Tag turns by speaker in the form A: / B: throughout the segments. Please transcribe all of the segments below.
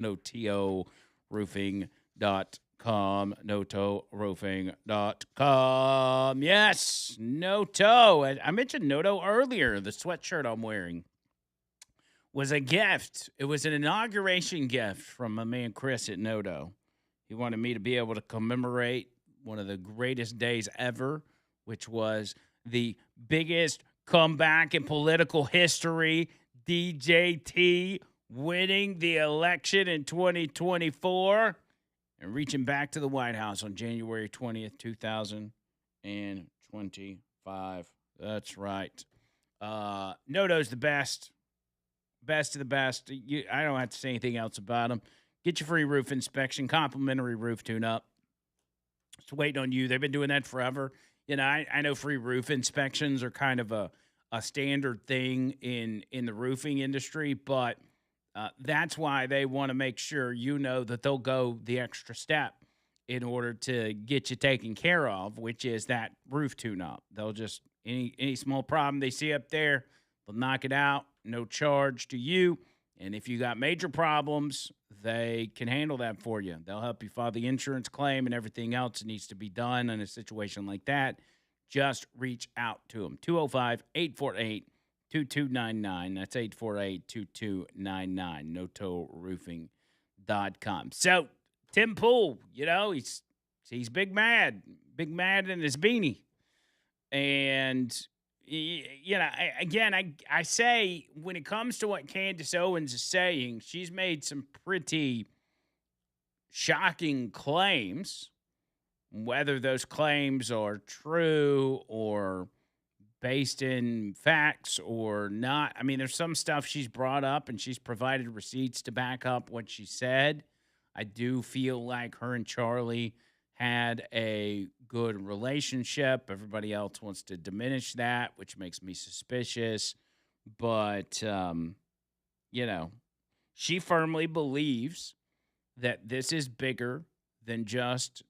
A: NoToRoofing.com. NoToRoofing.com. Yes, Noto. I mentioned Noto earlier. The sweatshirt I'm wearing was a gift. It was an inauguration gift from my man Chris at Noto. He wanted me to be able to commemorate one of the greatest days ever, which was the biggest comeback in political history. DJT winning the election in 2024 and reaching back to the White House on January 20th, 2025. That's right. Noto's the best. Best of the best. I don't have to say anything else about them. Get your free roof inspection, complimentary roof tune-up. It's waiting on you. They've been doing that forever. I know free roof inspections are kind of a standard thing in the roofing industry, but that's why they want to make sure you know that they'll go the extra step in order to get you taken care of, which is that roof tune-up. They'll just, any small problem they see up there, they'll knock it out, no charge to you. And if you got major problems, they can handle that for you. They'll help you file the insurance claim and everything else that needs to be done in a situation like that. Just reach out to them. 205-848-2299. That's 848-2299. NoToRoofing.com. So, Tim Pool, he's big mad in his beanie. And I say when it comes to what Candace Owens is saying, she's made some pretty shocking claims. Whether those claims are true or based in facts or not. I mean, there's some stuff she's brought up and she's provided receipts to back up what she said. I do feel like her and Charlie had a good relationship. Everybody else wants to diminish that, which makes me suspicious. But, she firmly believes that this is bigger than just,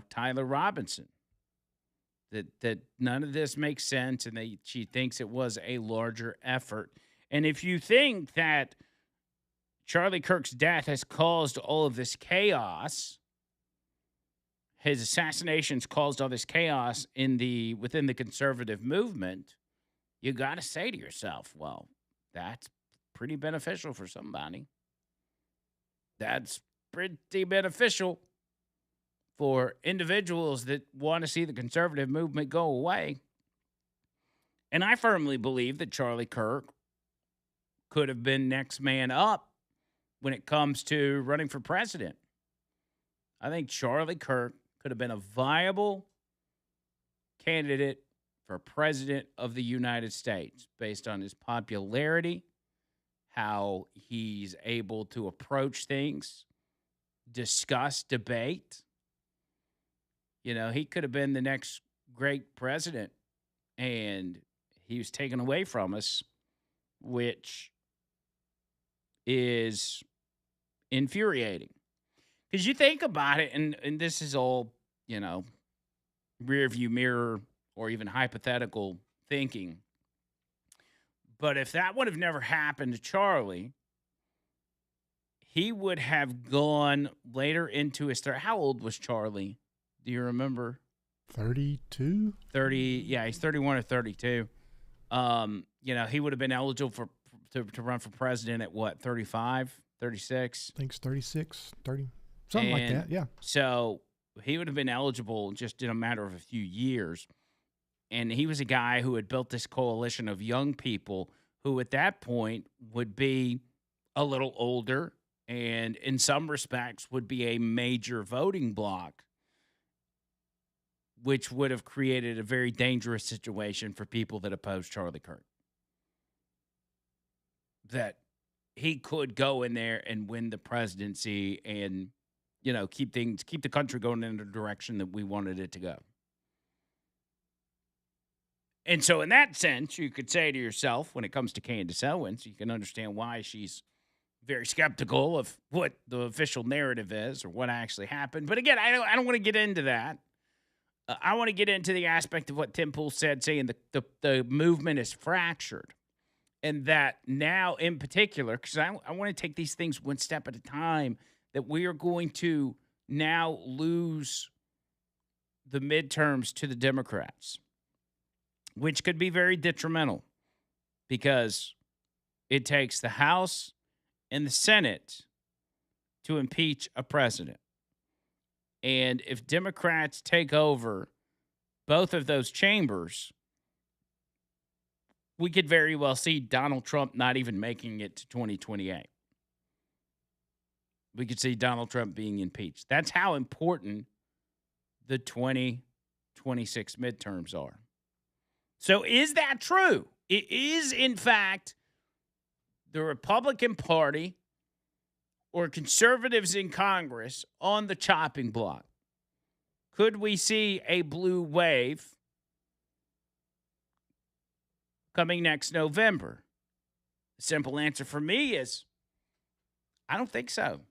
A: Tyler Robinson. That none of this makes sense, and she thinks it was a larger effort. And if you think that Charlie Kirk's death has caused all of this chaos, his assassination's caused all this chaos within the conservative movement, you got to say to yourself, well, that's pretty beneficial for somebody. That's pretty beneficial for individuals that want to see the conservative movement go away. And I firmly believe that Charlie Kirk could have been next man up when it comes to running for president. I think Charlie Kirk could have been a viable candidate for president of the United States based on his popularity, how he's able to approach things, discuss, debate. He could have been the next great president, and he was taken away from us, which is infuriating. Because you think about it, and this is all, rear view mirror or even hypothetical thinking. But if that would have never happened to Charlie, he would have gone later into his How old was Charlie? Do you remember?
B: 32?
A: 30. Yeah, he's 31 or 32. He would have been eligible to run for president at what, 35, 36?
B: I think it's 36, 30, something like that, yeah.
A: So he would have been eligible just in a matter of a few years. And he was a guy who had built this coalition of young people who at that point would be a little older and in some respects would be a major voting bloc, which would have created a very dangerous situation for people that oppose Charlie Kirk. That he could go in there and win the presidency and, keep the country going in the direction that we wanted it to go. And so in that sense, you could say to yourself, when it comes to Candace Owens, you can understand why she's very skeptical of what the official narrative is or what actually happened. But again, I don't want to get into that. I want to get into the aspect of what Tim Pool said, saying the movement is fractured. And that now, in particular, because I want to take these things one step at a time, that we are going to now lose the midterms to the Democrats, which could be very detrimental because it takes the House and the Senate to impeach a president. And if Democrats take over both of those chambers, we could very well see Donald Trump not even making it to 2028. We could see Donald Trump being impeached. That's how important the 2026 midterms are. So is that true? It is, in fact, the Republican Party or conservatives in Congress on the chopping block. Could we see a blue wave coming next November? The simple answer for me is I don't think so.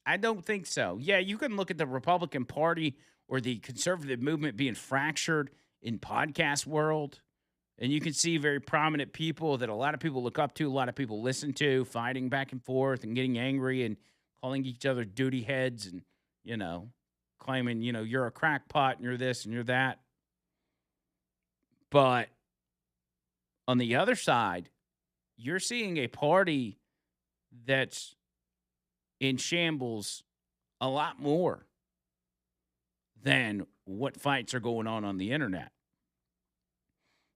A: I don't think so. Yeah, you can look at the Republican Party or the conservative movement being fractured in podcast world, and you can see very prominent people that a lot of people look up to, a lot of people listen to, fighting back and forth and getting angry and calling each other duty heads and, claiming, you're a crackpot and you're this and you're that. But on the other side, you're seeing a party that's in shambles a lot more than what fights are going on the internet.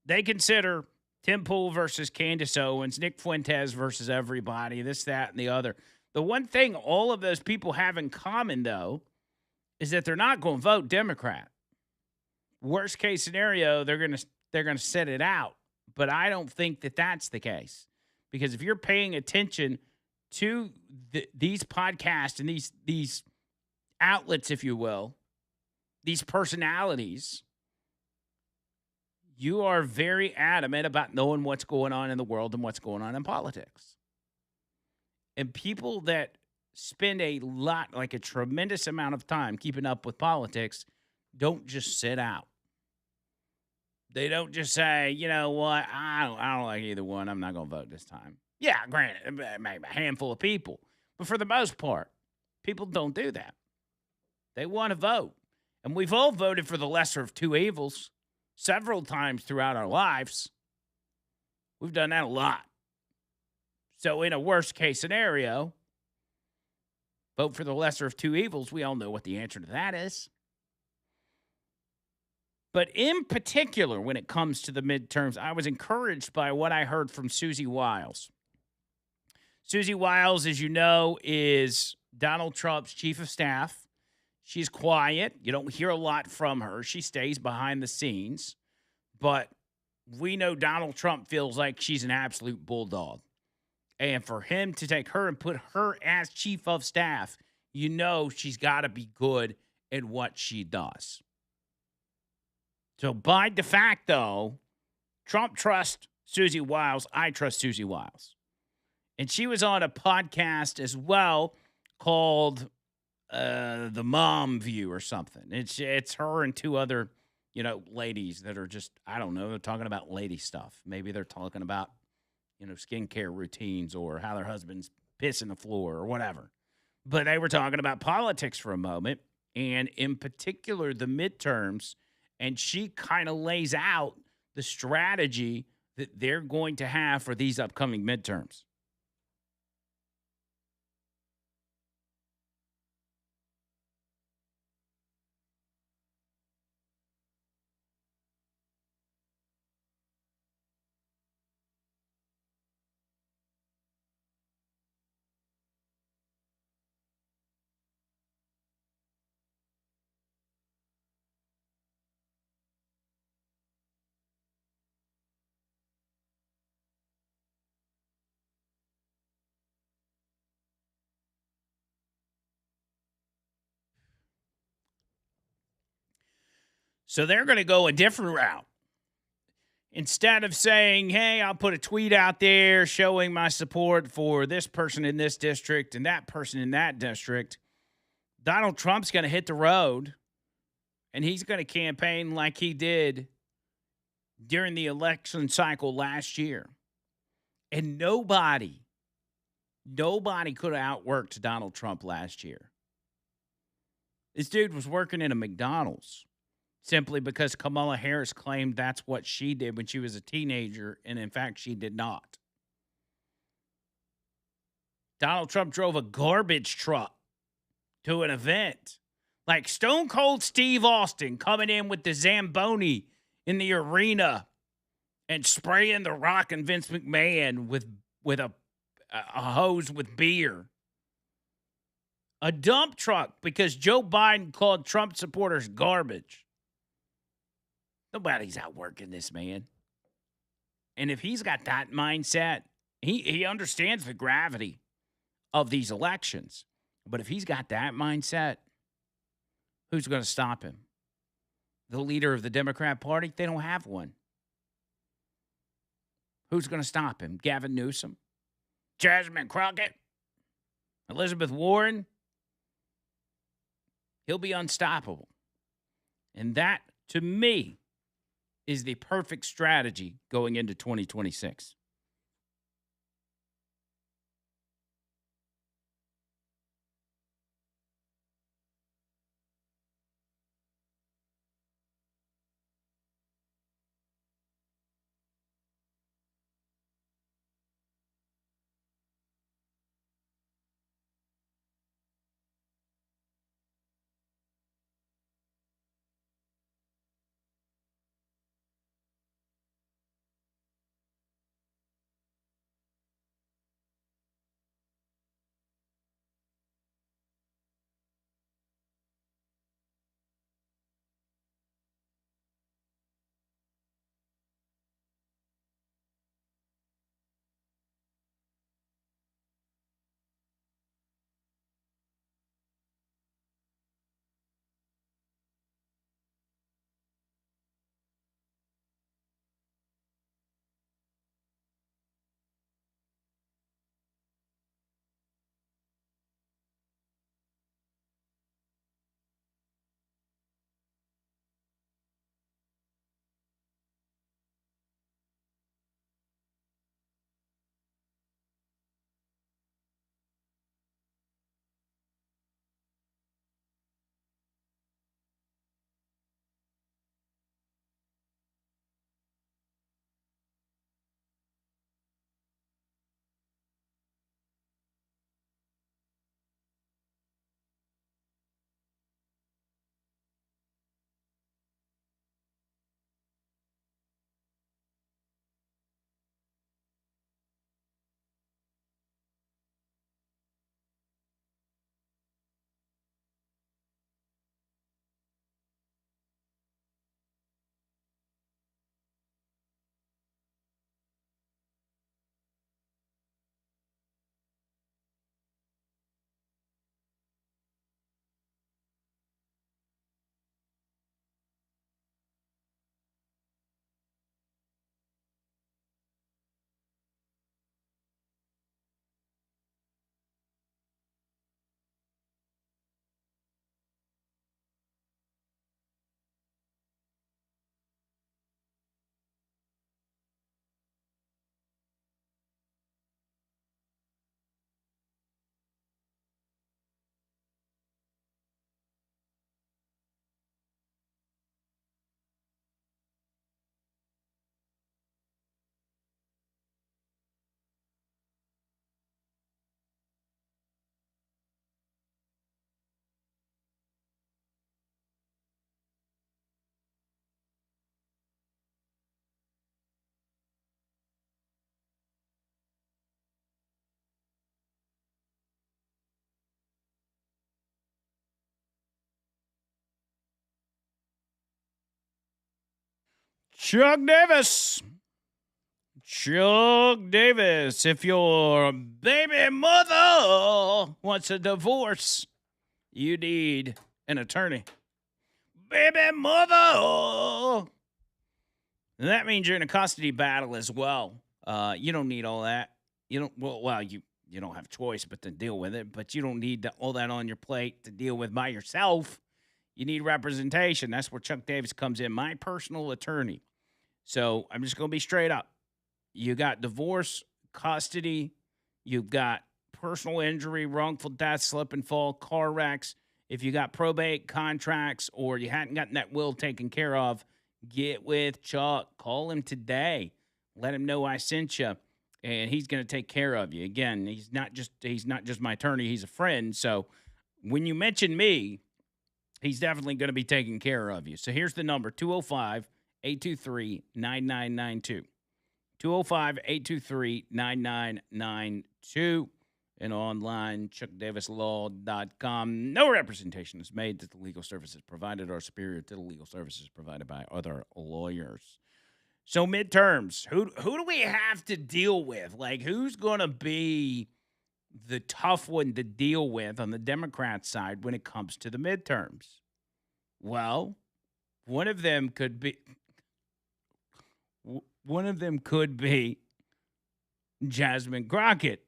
A: They consider Tim Pool versus Candace Owens, Nick Fuentes versus everybody, this, that, and the other. The one thing all of those people have in common, though, is that they're not going to vote Democrat. Worst case scenario, they're going to sit it out. But I don't think that that's the case, because if you're paying attention to these podcasts and these outlets, if you will, these personalities, you are very adamant about knowing what's going on in the world and what's going on in politics. And people that spend a tremendous amount of time keeping up with politics don't just sit out. They don't just say, you know what, I don't like either one. I'm not going to vote this time. Yeah, granted, maybe a handful of people. But for the most part, people don't do that. They want to vote. And we've all voted for the lesser of two evils several times throughout our lives. We've done that a lot. So in a worst case scenario, vote for the lesser of two evils. We all know what the answer to that is. But in particular, when it comes to the midterms, I was encouraged by what I heard from Susie Wiles. Susie Wiles, as you know, is Donald Trump's chief of staff. She's quiet. You don't hear a lot from her. She stays behind the scenes. But we know Donald Trump feels like she's an absolute bulldog. And for him to take her and put her as chief of staff, you know she's got to be good at what she does. So by de facto, Trump trusts Susie Wiles. I trust Susie Wiles. And she was on a podcast as well called The Mom View or something. It's her and two other, ladies that are just, I don't know, they're talking about lady stuff. Maybe they're talking about, skincare routines or how their husband's pissing the floor or whatever. But they were talking about politics for a moment, and in particular, the midterms. And she kind of lays out the strategy that they're going to have for these upcoming midterms. So they're going to go a different route. Instead of saying, hey, I'll put a tweet out there showing my support for this person in this district and that person in that district, Donald Trump's going to hit the road, and he's going to campaign like he did during the election cycle last year. And nobody could have outworked Donald Trump last year. This dude was working in a McDonald's simply because Kamala Harris claimed that's what she did when she was a teenager, and in fact, she did not. Donald Trump drove a garbage truck to an event. Like Stone Cold Steve Austin coming in with the Zamboni in the arena and spraying The Rock and Vince McMahon with a hose with beer. A dump truck because Joe Biden called Trump supporters garbage. Nobody's outworking this man. And if he's got that mindset, he understands the gravity of these elections. But if he's got that mindset, who's going to stop him? The leader of the Democrat Party? They don't have one. Who's going to stop him? Gavin Newsom? Jasmine Crockett? Elizabeth Warren? He'll be unstoppable. And that, to me, is the perfect strategy going into 2026. Chuck Davis. Chuck Davis, if your baby mother wants a divorce, you need an attorney. Baby mother. And that means you're in a custody battle as well. You don't need all that. You don't. Well, you don't have a choice but to deal with it. But you don't need all that on your plate to deal with by yourself. You need representation. That's where Chuck Davis comes in, my personal attorney. So I'm just going to be straight up. You got divorce custody. You've got personal injury, wrongful death, slip and fall, car wrecks. If you got probate contracts or you hadn't gotten that will taken care of, get with Chuck. Call him today. Let him know I sent you, and he's going to take care of you. Again, he's not just my attorney, he's a friend. So when you mention me, he's definitely going to be taking care of you. So here's the number, 205-823-9992. 205-823-9992. And online, chuckdavislaw.com. No representation is made that the legal services provided are superior to the legal services provided by other lawyers. So midterms, who do we have to deal with? Like, who's going to be the tough one to deal with on the Democrat side when it comes to the midterms? Well, one of them could be Jasmine Crockett,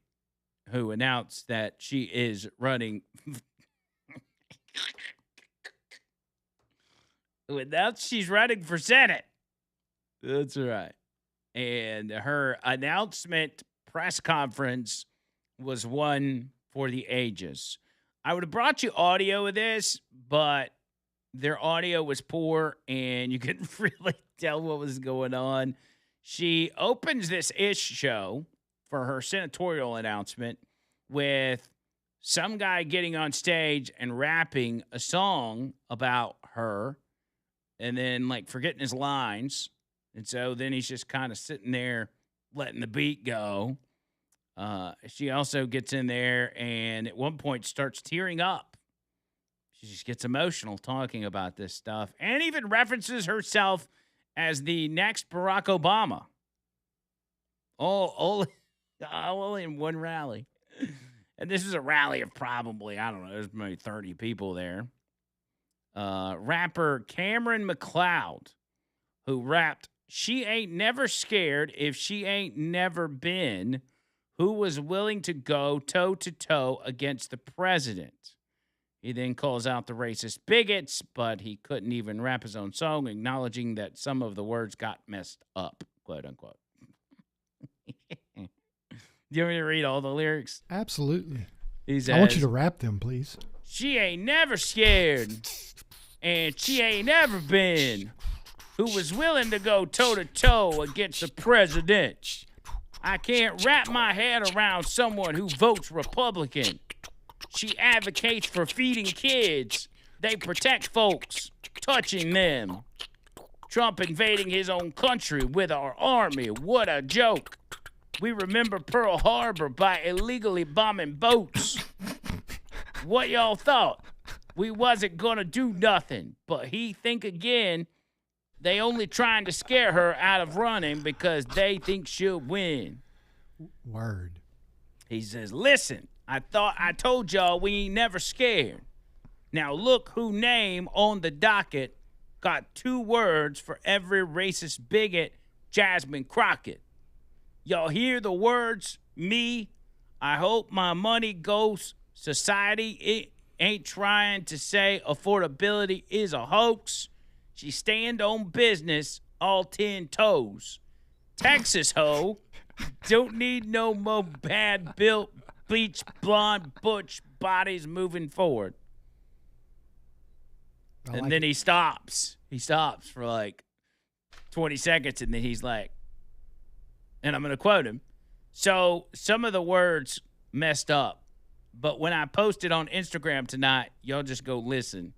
A: who announced that she is running. She's running for Senate. That's right. And her announcement press conference was one for the ages. I would have brought you audio of this, but their audio was poor and you couldn't really tell what was going on. She opens this ish show for her senatorial announcement with some guy getting on stage and rapping a song about her and then like forgetting his lines. And so then he's just kind of sitting there letting the beat go. She also gets in there and at one point starts tearing up. She just gets emotional talking about this stuff and even references herself as the next Barack Obama. All in one rally. And this is a rally of probably, I don't know, there's maybe 30 people there. Rapper Cameron McLeod, who rapped, "She ain't never scared if she ain't never been," who was willing to go toe-to-toe against the president. He then calls out the racist bigots, but he couldn't even rap his own song, acknowledging that some of the words got messed up, quote unquote. Do you want me to read all the lyrics?
B: Absolutely.
A: He says,
B: I want you to rap them, please.
A: "She ain't never scared, and she ain't never been, who was willing to go toe-to-toe against the president. I can't wrap my head around someone who votes Republican. She advocates for feeding kids. They protect folks, touching them. Trump invading his own country with our army. What a joke. We remember Pearl Harbor by illegally bombing boats. What y'all thought? We wasn't gonna do nothing. But he think again. They only trying to scare her out of running because they think she'll win."
B: Word.
A: He says, "Listen, I told y'all we ain't never scared. Now look who name on the docket got 2 words for every racist bigot, Jasmine Crockett. Y'all hear the words, me? I hope my money goes society. It ain't trying to say affordability is a hoax. She stand on business, all 10 toes. Texas hoe, don't need no more bad-built, bleach, blonde, butch bodies moving forward." And then he stops. He stops for like 20 seconds, and then he's like, and I'm going to quote him, "So some of the words messed up, but when I post it on Instagram tonight, y'all just go listen,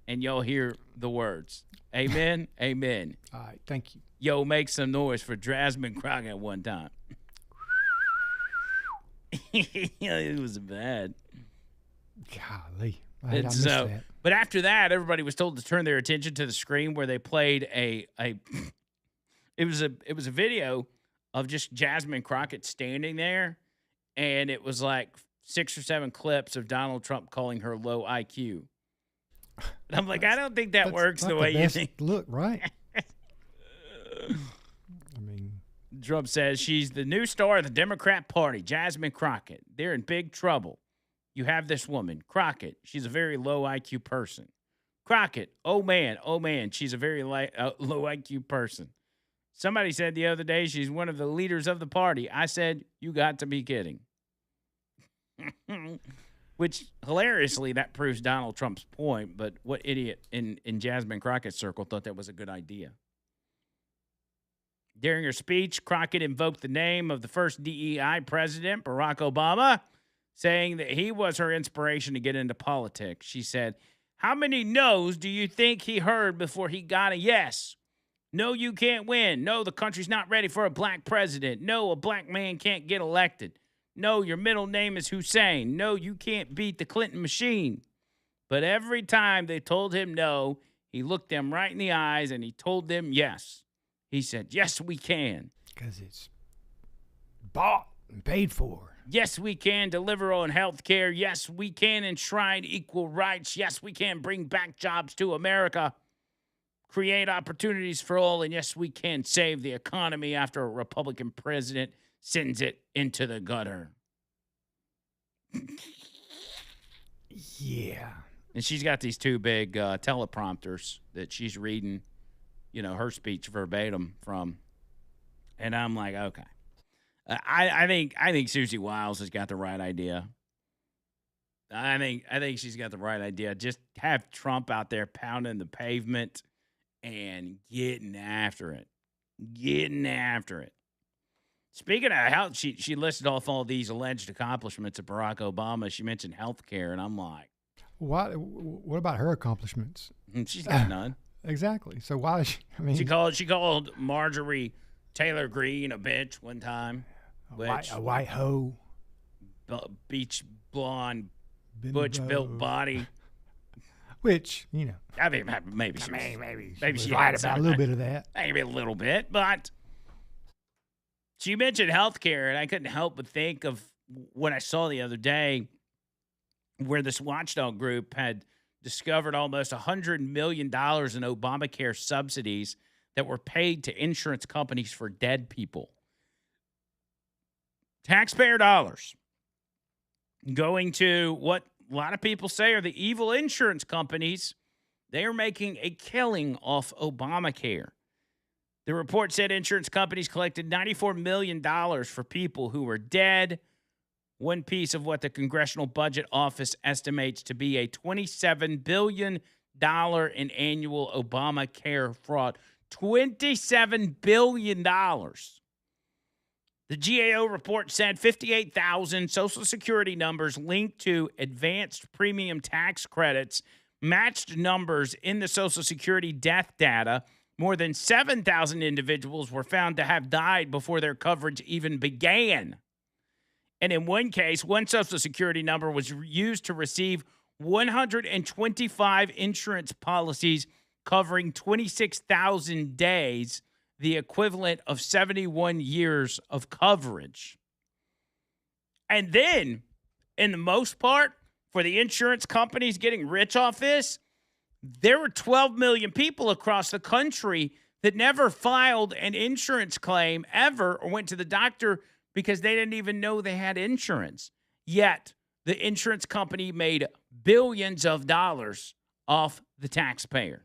A: and y'all hear the words. Amen? Amen."
B: All right, thank you.
A: Yo, make some noise for Jasmine Crockett one time. It was bad.
B: Golly. I missed that.
A: But after that, everybody was told to turn their attention to the screen where they played it was a video of just Jasmine Crockett standing there, and it was like 6 or 7 clips of Donald Trump calling her low IQ. And I'm like, I don't think that works the way you think.
B: Look, right? I mean,
A: Trump says she's the new star of the Democrat Party, Jasmine Crockett. They're in big trouble. You have this woman, Crockett. She's a very low IQ person. Crockett, oh man, she's a very low IQ person. Somebody said the other day she's one of the leaders of the party. I said, you got to be kidding. Which, hilariously, that proves Donald Trump's point, but what idiot in Jasmine Crockett's circle thought that was a good idea? During her speech, Crockett invoked the name of the first DEI president, Barack Obama, saying that he was her inspiration to get into politics. She said, how many no's do you think he heard before he got a yes? No, you can't win. No, the country's not ready for a black president. No, a black man can't get elected. No, your middle name is Hussein. No, you can't beat the Clinton machine. But every time they told him no, he looked them right in the eyes and he told them yes. He said, yes, we can.
B: Because it's bought and paid for.
A: Yes, we can deliver on health care. Yes, we can enshrine equal rights. Yes, we can bring back jobs to America, create opportunities for all. And yes, we can save the economy after a Republican president sends it into the gutter.
B: Yeah.
A: And she's got these two big teleprompters that she's reading, her speech verbatim from. And I'm like, okay. I think Susie Wiles has got the right idea. I think she's got the right idea. Just have Trump out there pounding the pavement and getting after it. Speaking of health, she listed off all these alleged accomplishments of Barack Obama. She mentioned health care, and I'm like,
B: what about her accomplishments?
A: She's got none.
B: Exactly. So why is she? I mean,
A: she called Marjorie Taylor Greene a bitch one time.
B: A white hoe.
A: Beach blonde, butch-built body.
B: Which,
A: I mean, maybe she
B: was right about a little bit of that.
A: Maybe a little bit, but she mentioned healthcare, and I couldn't help but think of what I saw the other day where this watchdog group had discovered almost $100 million in Obamacare subsidies that were paid to insurance companies for dead people. Taxpayer dollars going to what a lot of people say are the evil insurance companies. They are making a killing off Obamacare. The report said insurance companies collected $94 million for people who were dead. One piece of what the Congressional Budget Office estimates to be a $27 billion in annual Obamacare fraud. $27 billion. The GAO report said 58,000 Social Security numbers linked to advanced premium tax credits matched numbers in the Social Security death data. More than 7,000 individuals were found to have died before their coverage even began. And in one case, one Social Security number was used to receive 125 insurance policies covering 26,000 days, the equivalent of 71 years of coverage. And then, in the most part, for the insurance companies getting rich off this, there were 12 million people across the country that never filed an insurance claim ever or went to the doctor because they didn't even know they had insurance. Yet, the insurance company made billions of dollars off the taxpayer.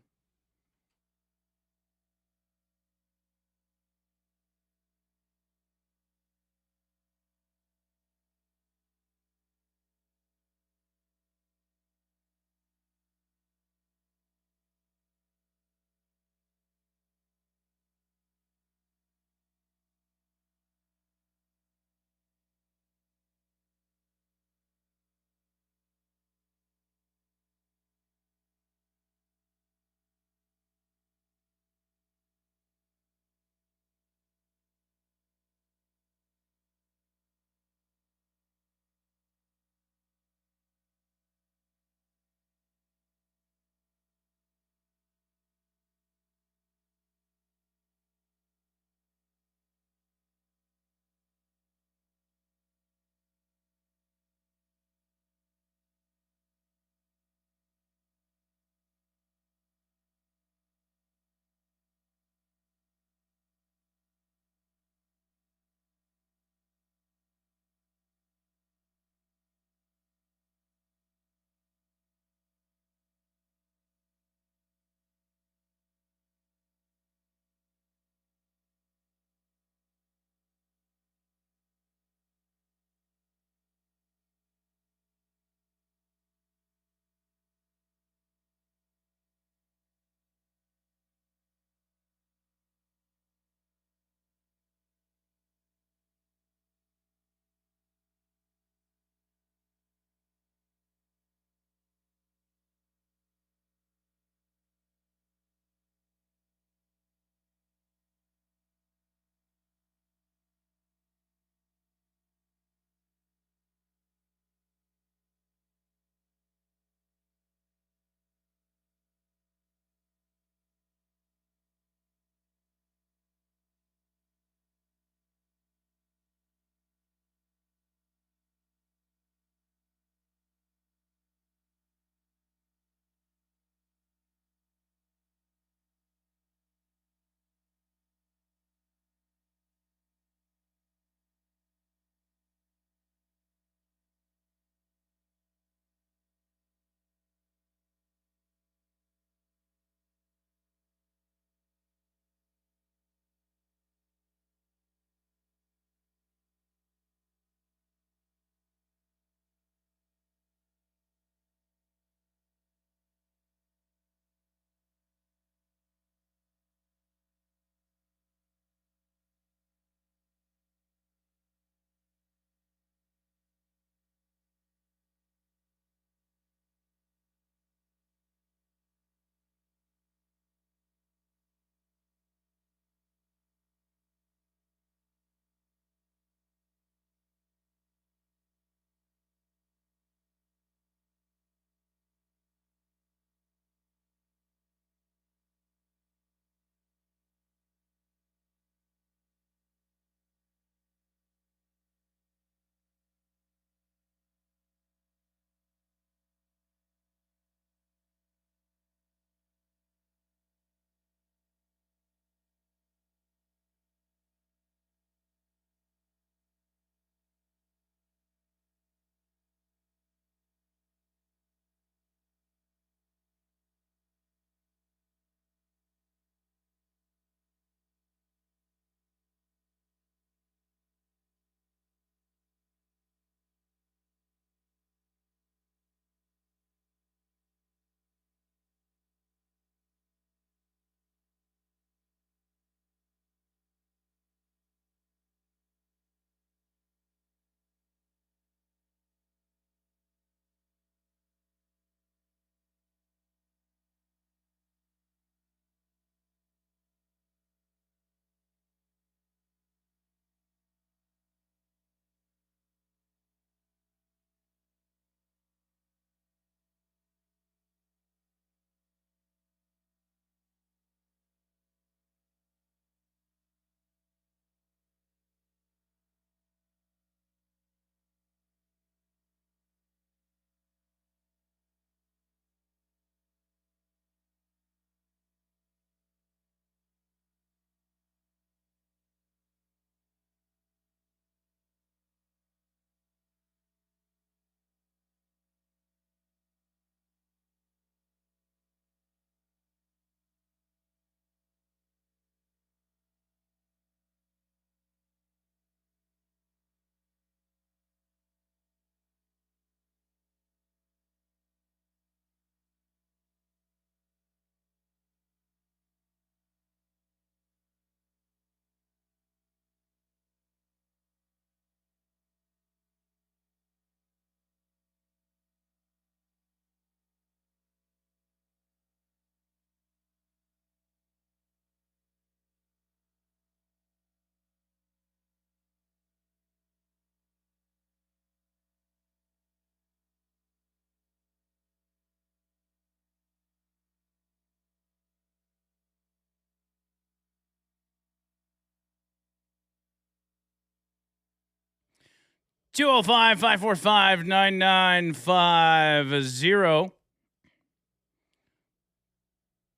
A: 205 545 9950.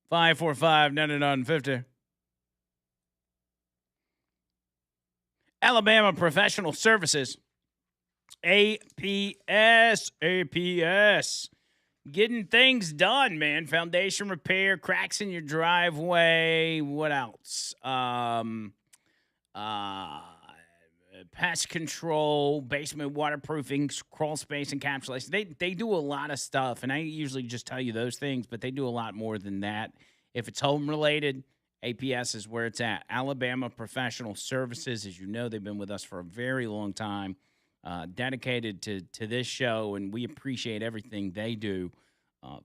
A: 545 9950. Alabama Professional Services. APS. Getting things done, man. Foundation repair, cracks in your driveway. What else? Pest control, basement waterproofing, crawl space encapsulation. They do a lot of stuff, and I usually just tell you those things, but they do a lot more than that. If it's home related, APS is where it's at. Alabama Professional Services, as you know, they've been with us for a very long time, dedicated to this show, and we appreciate everything they do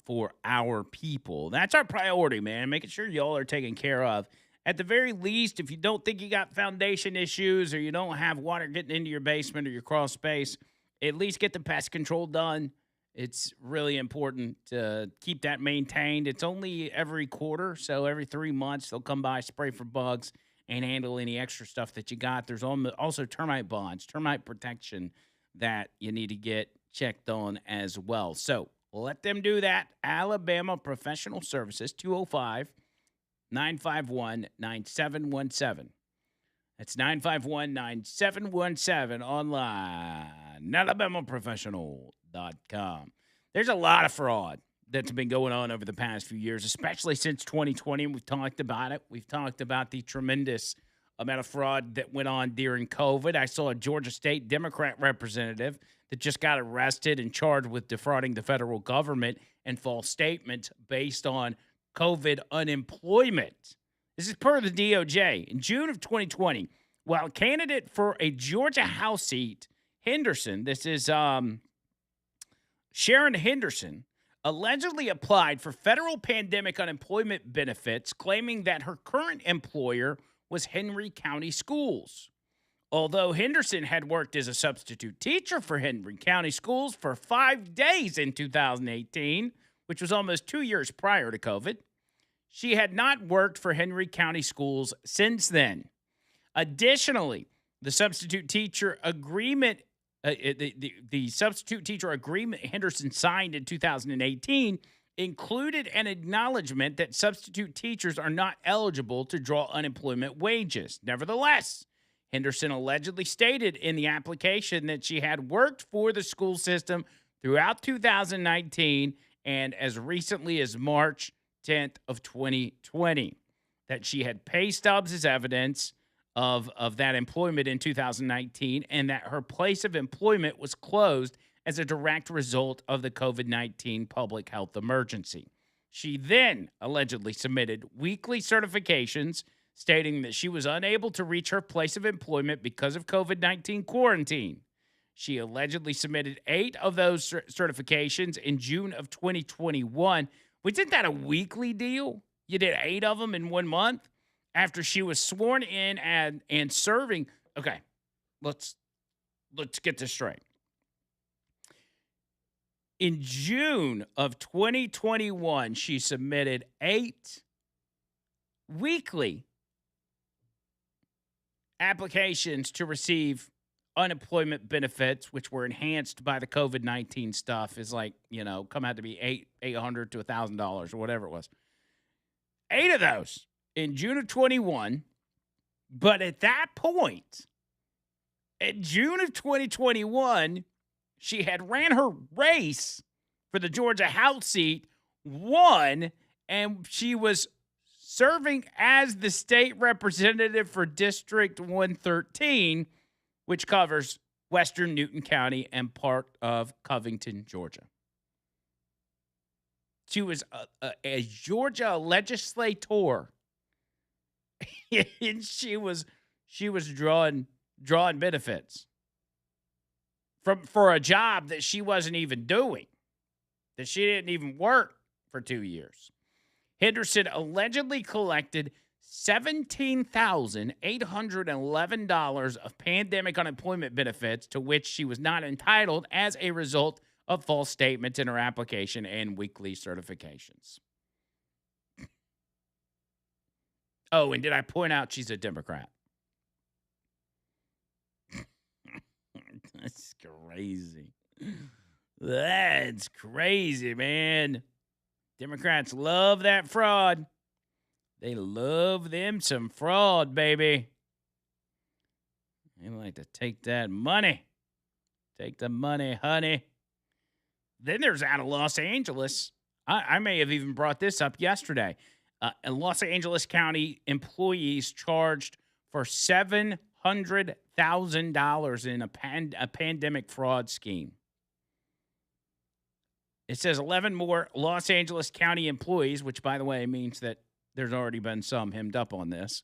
A: for our people. That's our priority, man, making sure y'all are taken care of. At the very least, if you don't think you got foundation issues or you don't have water getting into your basement or your crawl space, at least get the pest control done. It's really important to keep that maintained. It's only every quarter, so every 3 months they'll come by, spray for bugs, and handle any extra stuff that you got. There's also termite bonds, termite protection that you need to get checked on as well. So let them do that. Alabama Professional Services, 205 951 9717. That's 951 9717 online, alabamaprofessional.com. There's a lot of fraud that's been going on over the past few years, especially since 2020. We've talked about it. We've talked about the tremendous amount of fraud that went on during COVID. I saw a Georgia State Democrat representative that just got arrested and charged with defrauding the federal government and false statements based on COVID unemployment. This is per the DOJ. In June of 2020, while a candidate for a Georgia House seat, Henderson, this is Sharon Henderson, allegedly applied for federal pandemic unemployment benefits, claiming that her current employer was Henry County Schools. Although Henderson had worked as a substitute teacher for Henry County Schools for 5 days in 2018, which was almost 2 years prior to COVID, she had not worked for Henry County Schools since then. Additionally, the substitute teacher agreement, the substitute teacher agreement Henderson signed in 2018 included an acknowledgement that substitute teachers are not eligible to draw unemployment wages. Nevertheless, Henderson allegedly stated in the application that she had worked for the school system throughout 2019 and as recently as March 10th of 2020, that she had pay stubs as evidence of that employment in 2019, and that her place of employment was closed as a direct result of the COVID-19 public health emergency. She then allegedly submitted weekly certifications stating that she was unable to reach her place of employment because of COVID-19 quarantine. She allegedly submitted 8 of those certifications in June of 2021. Isn't that a weekly deal? You did 8 of them in 1 month after she was sworn in and serving. Okay, let's get this straight. In June of 2021, she submitted 8 weekly applications to receive unemployment benefits, which were enhanced by the COVID-19 stuff, is like, come out to be $800 to $1,000 or whatever it was. 8 of those in June of 21. But at that point, in June of 2021, she had ran her race for the Georgia House seat, won, and she was serving as the state representative for District 113, which covers western Newton County and part of Covington, Georgia. She was a Georgia legislator, and she was drawing benefits for a job that she wasn't even doing, that she didn't even work for 2 years. Henderson allegedly collected $17,811 of pandemic unemployment benefits to which she was not entitled as a result of false statements in her application and weekly certifications. Oh, and did I point out she's a Democrat? That's crazy. That's crazy, man. Democrats love that fraud. They love them some fraud, baby. They like to take that money. Take the money, honey. Then there's out of Los Angeles. I may have even brought this up yesterday. Los Angeles County employees charged for $700,000 in a pandemic fraud scheme. It says 11 more Los Angeles County employees, which, by the way, means that there's already been some hemmed up on this,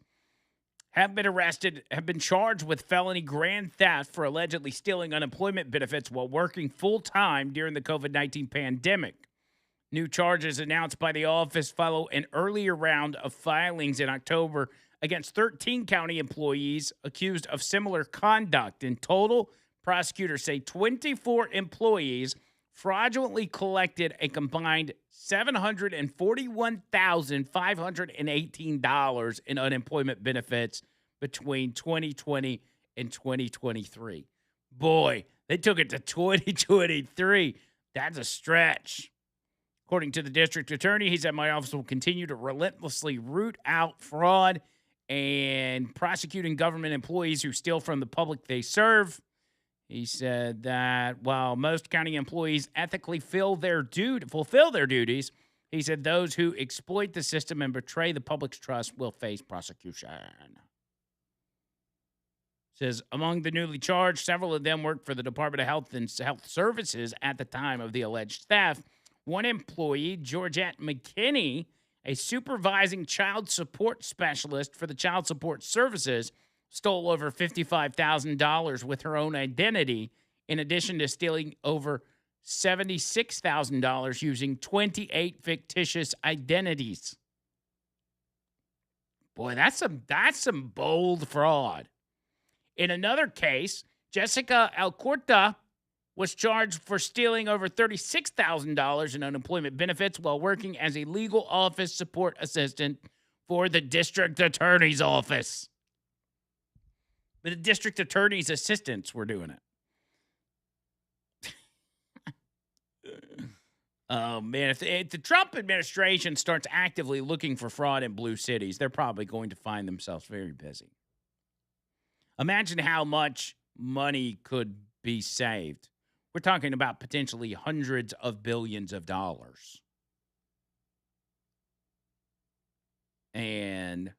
A: have been arrested, have been charged with felony grand theft for allegedly stealing unemployment benefits while working full-time during the COVID-19 pandemic. New charges announced by the office follow an earlier round of filings in October against 13 county employees accused of similar conduct. In total, prosecutors say 24 employees fraudulently collected a combined $741,518 in unemployment benefits between 2020 and 2023. Boy, they took it to 2023. That's a stretch. According to the district attorney, he said, my office will continue to relentlessly root out fraud and prosecuting government employees who steal from the public they serve. He said that while most county employees ethically fulfill their duties, he said those who exploit the system and betray the public's trust will face prosecution. Says among the newly charged, several of them worked for the Department of Health and Health Services at the time of the alleged theft. One employee, Georgette McKinney, a supervising child support specialist for the Child Support Services, stole over $55,000 with her own identity, in addition to stealing over $76,000 using 28 fictitious identities. Boy, that's some bold fraud. In another case, Jessica Alcorta was charged for stealing over $36,000 in unemployment benefits while working as a legal office support assistant for the district attorney's office. But the district attorney's assistants were doing it. Oh, man. If the Trump administration starts actively looking for fraud in blue cities, they're probably going to find themselves very busy. Imagine how much money could be saved. We're talking about potentially hundreds of billions of dollars. And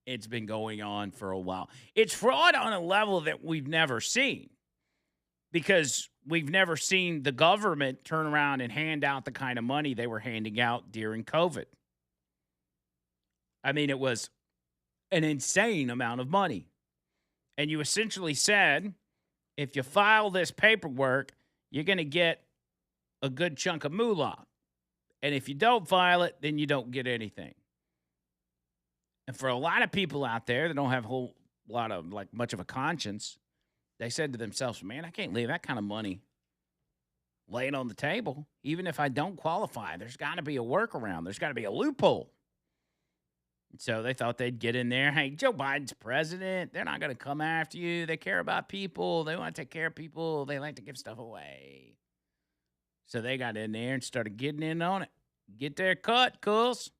A: it's been going on for a while. It's fraud on a level that we've never seen because we've never seen the government turn around and hand out the kind of money they were handing out during COVID. I mean, it was an insane amount of money. And you essentially said, if you file this paperwork, you're going to get a good chunk of moolah. And if you don't file it, then you don't get anything. And for a lot of people out there that don't have a whole lot of, much of a conscience, they said to themselves, man, I can't leave that kind of money laying on the table. Even if I don't qualify, there's got to be a workaround. There's got to be a loophole. And so they thought they'd get in there. Hey, Joe Biden's president. They're not going to come after you. They care about people. They want to take care of people. They like to give stuff away. So they got in there and started getting in on it. Get their cut, cuz.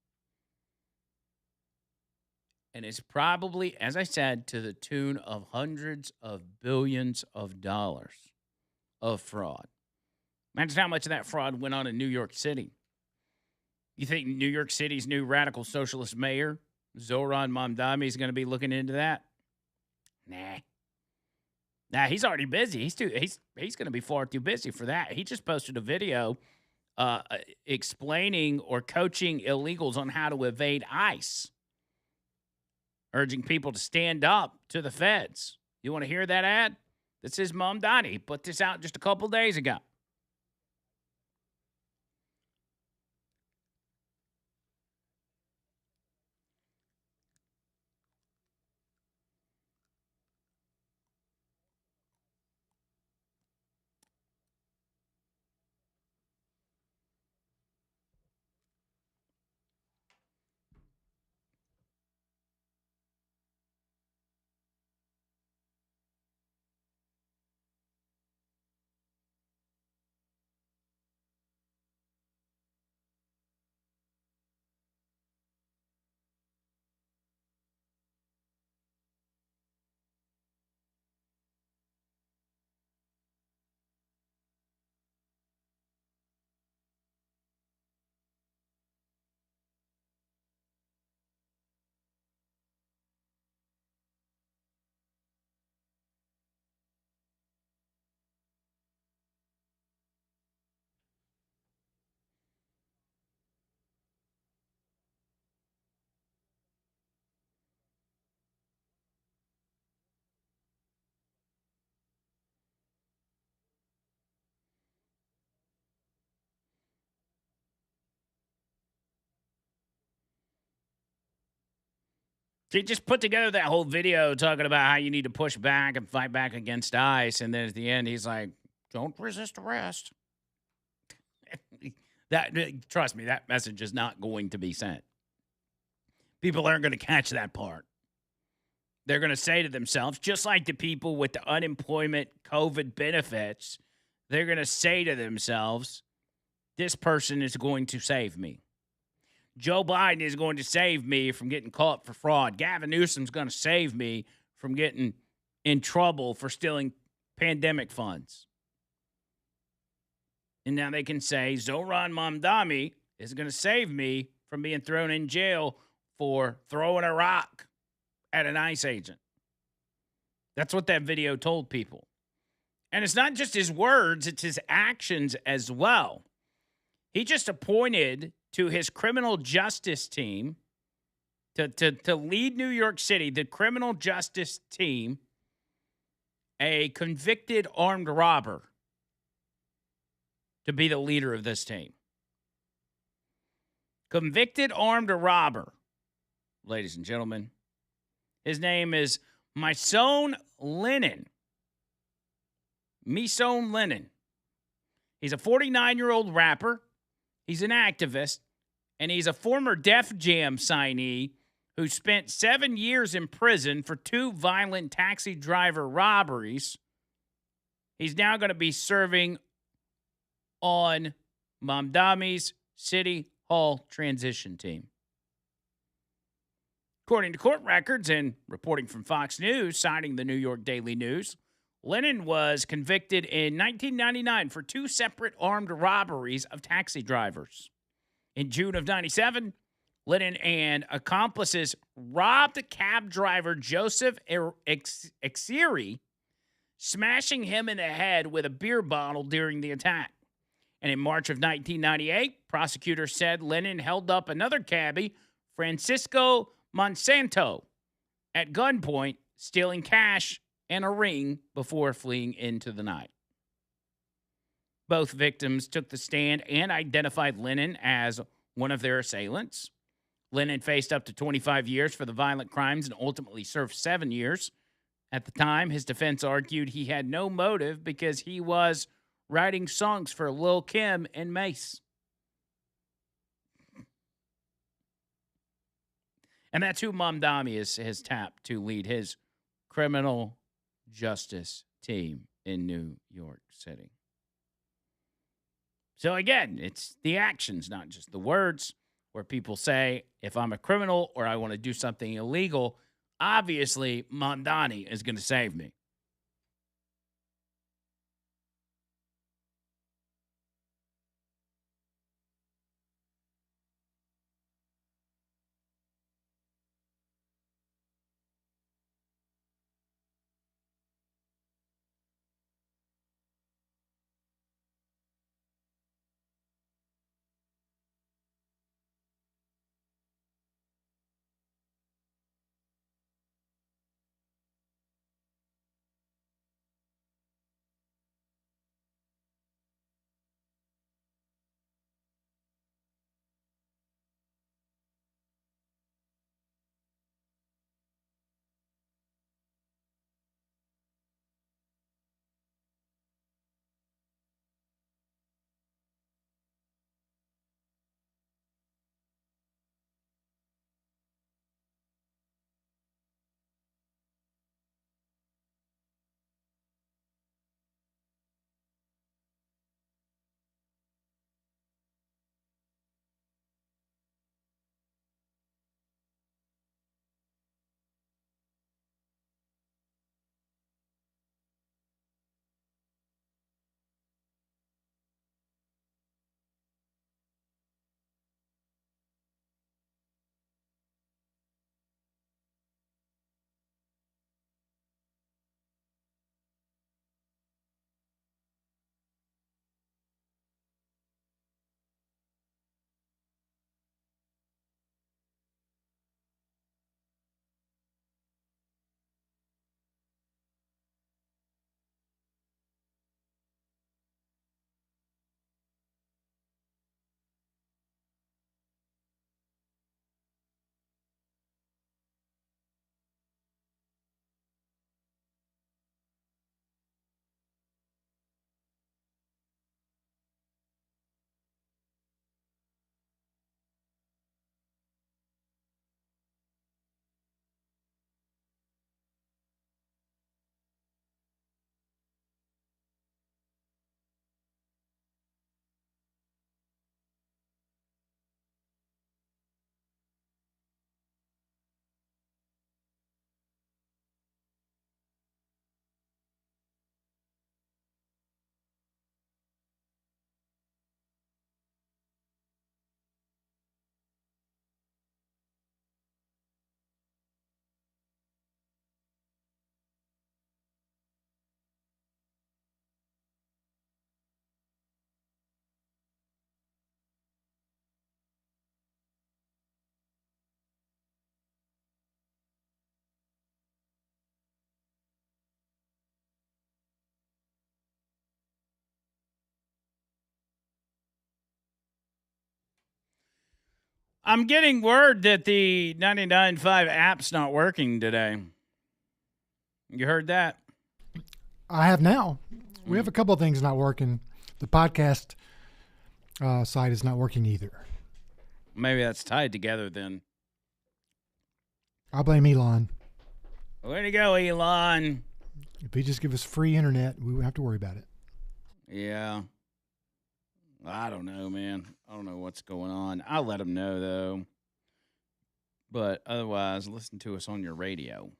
A: And it's probably, as I said, to the tune of hundreds of billions of dollars of fraud. Imagine how much of that fraud went on in New York City. You think New York City's new radical socialist mayor, Zoran Mamdani, is going to be looking into that? Nah, he's already busy. He's going to be far too busy for that. He just posted a video explaining or coaching illegals on how to evade ICE, urging people to stand up to the feds. You want to hear that ad? This is Mamdani. He put this out just a couple days ago. She just put together that whole video talking about how you need to push back and fight back against ICE. And then at the end, he's like, don't resist arrest. Trust me, that message is not going to be sent. People aren't going to catch that part. They're going to say to themselves, just like the people with the unemployment COVID benefits, they're going to say to themselves, this person is going to save me. Joe Biden is going to save me from getting caught for fraud. Gavin Newsom's going to save me from getting in trouble for stealing pandemic funds. And now they can say Zohran Mamdani is going to save me from being thrown in jail for throwing a rock at an ICE agent. That's what that video told people. And it's not just his words, it's his actions as well. He just appointed to his criminal justice team to lead New York City, the criminal justice team, a convicted armed robber to be the leader of this team. Convicted armed robber, ladies and gentlemen. His name is Mysone Lennon. Mysone Lennon. He's a 49-year-old rapper. He's an activist, and he's a former Def Jam signee who spent 7 years in prison for 2 violent taxi driver robberies. He's now going to be serving on Mamdani's City Hall transition team. According to court records and reporting from Fox News, citing the New York Daily News, Lennon was convicted in 1999 for 2 separate armed robberies of taxi drivers. In June of 97, Lennon and accomplices robbed cab driver Joseph Exiri, smashing him in the head with a beer bottle during the attack. And in March of 1998, prosecutors said Lennon held up another cabbie, Francisco Monsanto, at gunpoint, stealing cash and a ring before fleeing into the night. Both victims took the stand and identified Lennon as one of their assailants. Lennon faced up to 25 years for the violent crimes and ultimately served 7 years. At the time, his defense argued he had no motive because he was writing songs for Lil' Kim and Mace. And that's who Mamdani has tapped to lead his criminal justice team in New York City. So again, it's the actions, not just the words, where people say, if I'm a criminal or I want to do something illegal, obviously Mamdani is going to save me. I'm getting word that the 99.5 app's not working today. You heard that?
B: I have now. We have a couple of things not working. The podcast site is not working either.
A: Maybe that's tied together then.
B: I blame Elon.
A: Way to go, Elon.
B: If he just give us free internet, we wouldn't have to worry about it.
A: Yeah. I don't know, man. I don't know what's going on. I'll let him know, though. But otherwise, listen to us on your radio.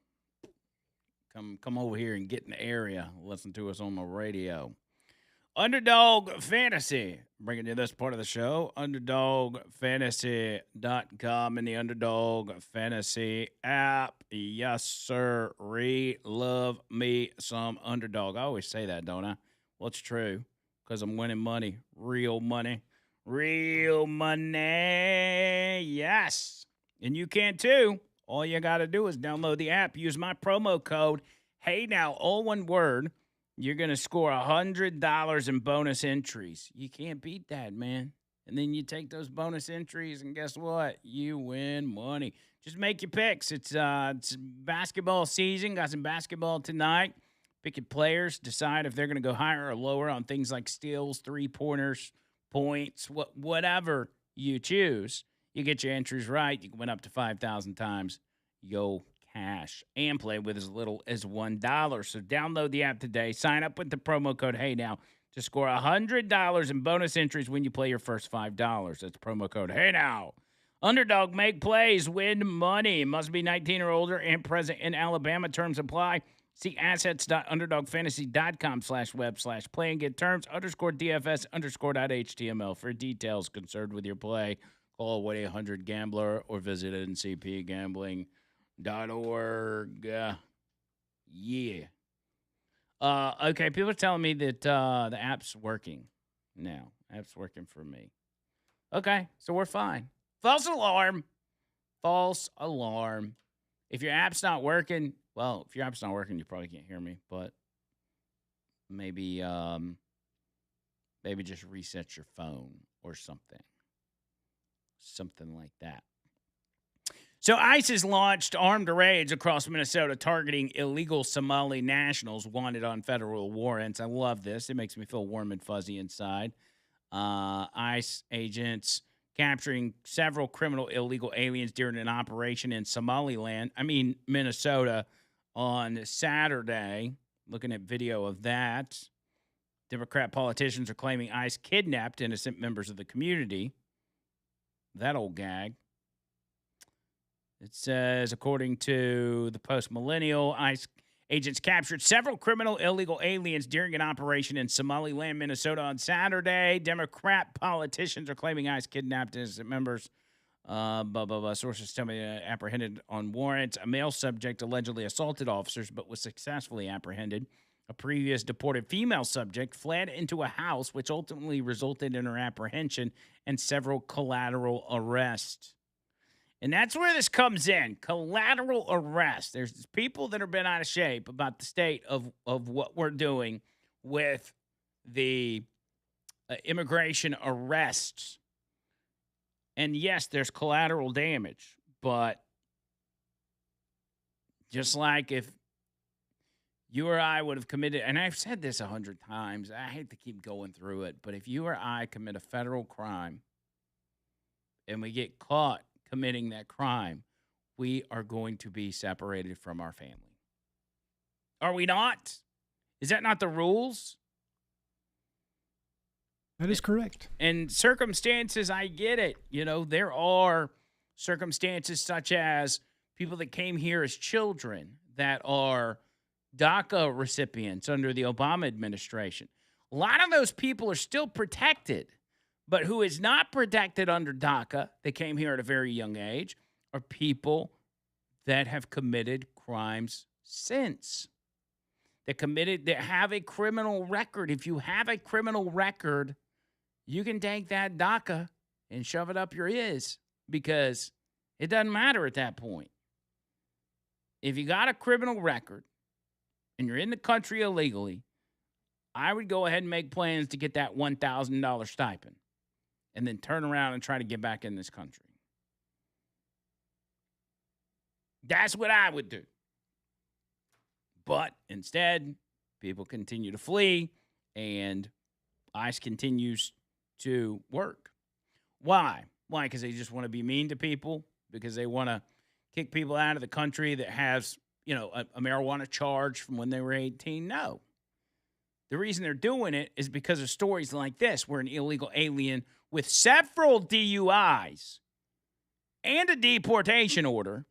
A: Come over here and get in the area. Listen to us on the radio. Underdog Fantasy. Bringing you this part of the show. UnderdogFantasy.com and the Underdog Fantasy app. Yes, sir. Love me some Underdog. I always say that, don't I? Well, it's true. Because I'm winning money. Real money. Real money. Yes. And you can too. All you got to do is download the app. Use my promo code. Hey now, all one word. You're going to score $100 in bonus entries. You can't beat that, man. And then you take those bonus entries, and guess what? You win money. Just make your picks. It's basketball season. Got some basketball tonight. Pick your players. Decide if they're going to go higher or lower on things like steals, three-pointers, points, whatever you choose. You get your entries right, you can win up to 5,000 times your cash and play with as little as $1. So download the app today. Sign up with the promo code HeyNow to score $100 in bonus entries when you play your first $5. That's promo code HeyNow. Underdog, make plays, win money. Must be 19 or older and present in Alabama. Terms apply. See assets.underdogfantasy.com/web/play and get terms _DFS_.html for details concerned with your play. Call 1-800-GAMBLER or visit ncpgambling.org. Yeah. Okay, people are telling me that the app's working now. App's working for me. Okay, so we're fine. False alarm. False alarm. If your app's not working, well, if your app's not working, you probably can't hear me, but maybe just reset your phone or something. Something like that. So ICE has launched armed raids across Minnesota targeting illegal Somali nationals wanted on federal warrants. I love this. It makes me feel warm and fuzzy inside. ICE agents capturing several criminal illegal aliens during an operation in Minnesota on Saturday. Looking at video of that. Democrat politicians are claiming ICE kidnapped innocent members of the community. That old gag. It says, according to the Post-Millennial, ICE agents captured several criminal illegal aliens during an operation in Somaliland, Minnesota on Saturday. Democrat politicians are claiming ICE kidnapped innocent members. Sources tell me apprehended on warrants. A male subject allegedly assaulted officers but was successfully apprehended. A previous deported female subject fled into a house, which ultimately resulted in her apprehension and several collateral arrests. And that's where this comes in. Collateral arrest. There's people that are bent out of shape about the state of what we're doing with the immigration arrests. And yes, there's collateral damage, but just like if you or I would have committed, and I've said this 100 times, I hate to keep going through it, but if you or I commit a federal crime and we get caught committing that crime, we are going to be separated from our family. Are we not? Is that not the rules?
B: That is correct.
A: And circumstances, I get it. You know, there are circumstances such as people that came here as children that are DACA recipients under the Obama administration. A lot of those people are still protected. But who is not protected under DACA, they came here at a very young age, are people that have committed crimes since. That have a criminal record. If you have a criminal record, you can take that DACA and shove it up your ears because it doesn't matter at that point. If you got a criminal record and you're in the country illegally, I would go ahead and make plans to get that $1,000 stipend and then turn around and try to get back in this country. That's what I would do. But instead, people continue to flee, and ICE continues to work. Why? Why? Because they just want to be mean to people? Because they want to kick people out of the country that has, a marijuana charge from when they were 18? No. The reason they're doing it is because of stories like this, where an illegal alien with several DUIs and a deportation order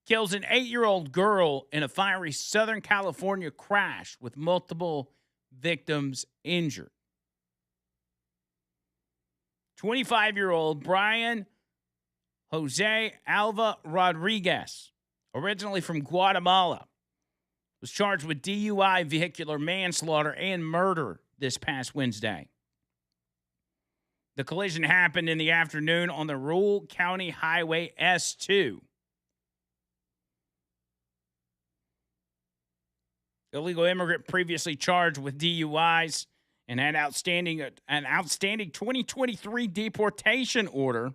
A: kills an 8-year-old girl in a fiery Southern California crash with multiple victims injured. 25-year-old Brian Jose Alva Rodriguez, originally from Guatemala, was charged with DUI, vehicular manslaughter, and murder this past Wednesday. The collision happened in the afternoon on the Rural County Highway S2. Illegal immigrant previously charged with DUIs and had an outstanding 2023 deportation order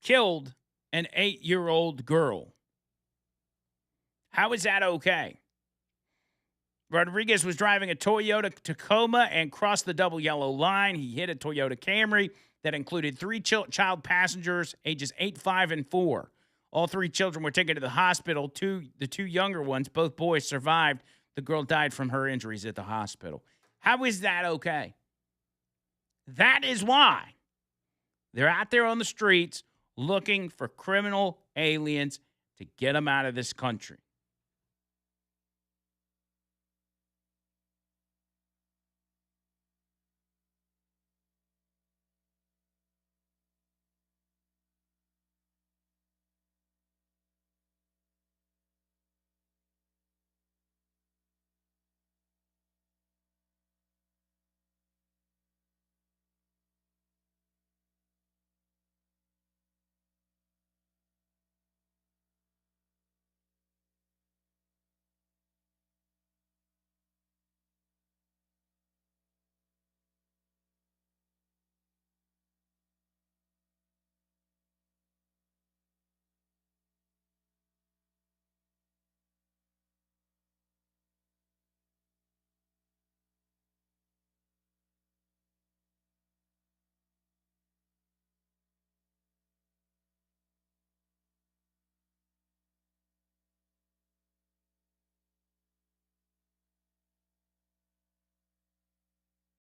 A: killed an 8-year-old girl. How is that okay? Rodriguez was driving a Toyota Tacoma and crossed the double yellow line. He hit a Toyota Camry that included 3 child passengers, ages 8, 5, and 4. All 3 children were taken to the hospital. The 2 younger ones, both boys, survived. The girl died from her injuries at the hospital. How is that okay? That is why they're out there on the streets looking for criminal aliens to get them out of this country.